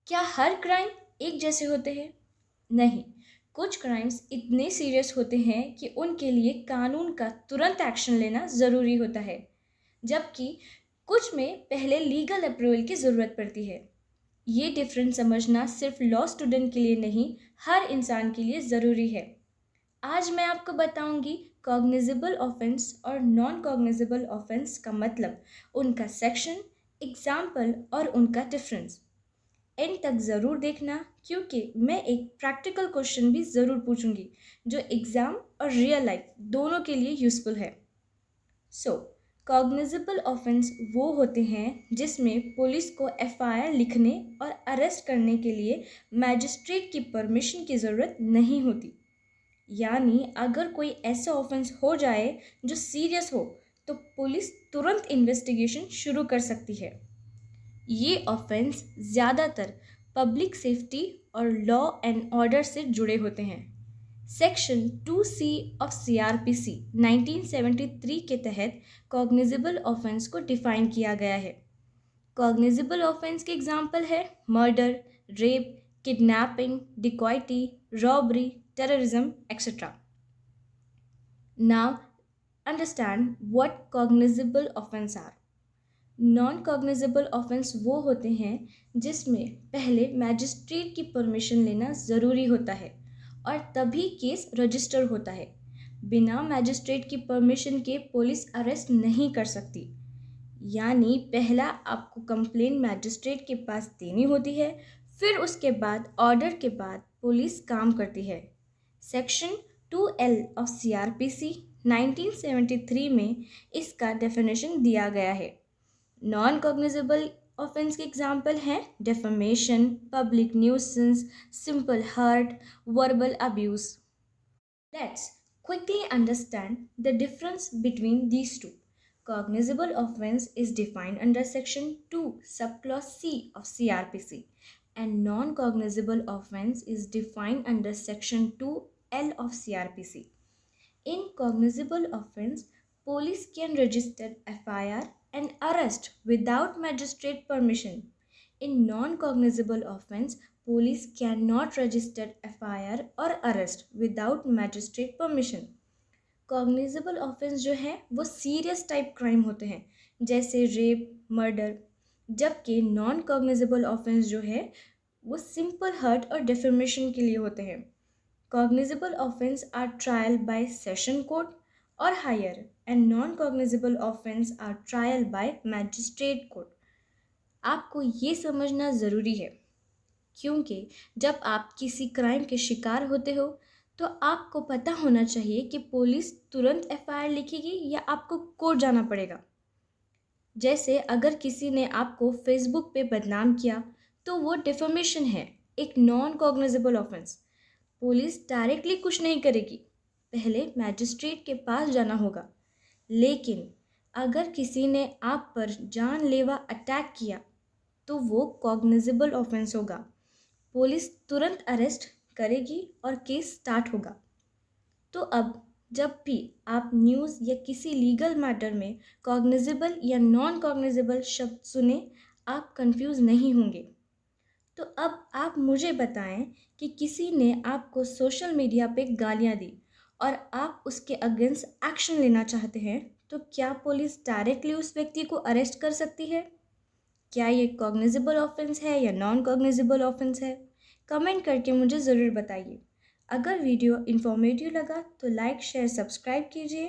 क्या हर क्राइम एक जैसे होते हैं? नहीं, कुछ क्राइम्स इतने सीरियस होते हैं कि उनके लिए कानून का तुरंत एक्शन लेना ज़रूरी होता है, जबकि कुछ में पहले लीगल अप्रूवल की ज़रूरत पड़ती है। ये डिफरेंस समझना सिर्फ लॉ स्टूडेंट के लिए नहीं, हर इंसान के लिए ज़रूरी है। आज मैं आपको बताऊंगी कॉग्निजेबल ऑफेंस और नॉन कॉग्निजेबल ऑफेंस का मतलब, उनका सेक्शन, एग्जाम्पल और उनका डिफरेंस। एंड तक ज़रूर देखना, क्योंकि मैं एक प्रैक्टिकल क्वेश्चन भी ज़रूर पूछूंगी जो एग्ज़ाम और रियल लाइफ दोनों के लिए यूज़फुल है। सो कॉग्निजेबल ऑफेंस वो होते हैं जिसमें पुलिस को एफआईआर लिखने और अरेस्ट करने के लिए मैजिस्ट्रेट की परमिशन की ज़रूरत नहीं होती। यानी अगर कोई ऐसा ऑफेंस हो जाए जो सीरियस हो, तो पुलिस तुरंत इन्वेस्टिगेशन शुरू कर सकती है। ये ऑफेंस ज़्यादातर पब्लिक सेफ्टी और लॉ एंड ऑर्डर से जुड़े होते हैं। सेक्शन 2C ऑफ CRPC 1973 के तहत कॉग्निजेबल ऑफेंस को डिफाइन किया गया है। कॉग्निजेबल ऑफेंस के एग्जाम्पल है murder, rape, kidnapping, dacoity, robbery, terrorism, etcetera. Now understand what cognizable offence are. Non cognizable offence वो होते हैं जिसमें पहले मैजिस्ट्रेट की परमिशन लेना ज़रूरी होता है और तभी केस रजिस्टर होता है। बिना मैजिस्ट्रेट की परमिशन के पुलिस अरेस्ट नहीं कर सकती। यानी पहला आपको कंप्लेंट मैजिस्ट्रेट के पास देनी होती है, फिर उसके बाद ऑर्डर के बाद पुलिस काम करती है। सेक्शन 2L ऑफ CRPC 1973 में इसका डेफिनेशन दिया गया है। नॉन कॉग्निजेबल ऑफेंस के एग्जाम्पल हैं defamation, public nuisance, simple hurt, verbal abuse. Let's quickly understand the difference between these two. Cognizable offense is defined under section 2 subclause C of CRPC, and non-cognizable offense is defined under section 2L of CRPC. In cognizable offense, police can register FIR and arrest without magistrate permission. In non-cognizable offense, police cannot register FIR or arrest without magistrate permission. Cognizable offence जो है वो serious type crime होते हैं, जैसे rape, murder, जबकि non cognizable offence जो है वो सिंपल हर्ट और डिफेमेशन के लिए होते हैं। Cognizable offense are trial by session court or higher, and non-cognizable offense are trial by magistrate court. आपको ये समझना ज़रूरी है, क्योंकि जब आप किसी क्राइम के शिकार होते हो तो आपको पता होना चाहिए कि पुलिस तुरंत एफआईआर लिखेगी या आपको कोर्ट जाना पड़ेगा। जैसे अगर किसी ने आपको फेसबुक पे बदनाम किया तो वो डिफेमेशन है, एक non cognizable offence. Police directly कुछ नहीं करेगी, पहले मैजिस्ट्रेट के पास जाना होगा। लेकिन अगर किसी ने आप पर जानलेवा अटैक किया तो वो कॉग्निजेबल ऑफेंस होगा। पुलिस तुरंत अरेस्ट करेगी और केस स्टार्ट होगा। तो अब जब भी आप न्यूज़ या किसी लीगल मैटर में कॉग्निजेबल या नॉन कॉग्निजेबल शब्द सुने, आप कंफ्यूज नहीं होंगे। तो अब आप मुझे बताएं कि किसी ने आपको सोशल मीडिया पे गालियां दी और आप उसके अगेंस्ट एक्शन लेना चाहते हैं, तो क्या पुलिस डायरेक्टली उस व्यक्ति को अरेस्ट कर सकती है? क्या ये कॉग्निजेबल ऑफेंस है या नॉन कॉग्निजेबल ऑफेंस है? कमेंट करके मुझे ज़रूर बताइए। अगर वीडियो इन्फॉर्मेटिव लगा तो लाइक, शेयर, सब्सक्राइब कीजिए।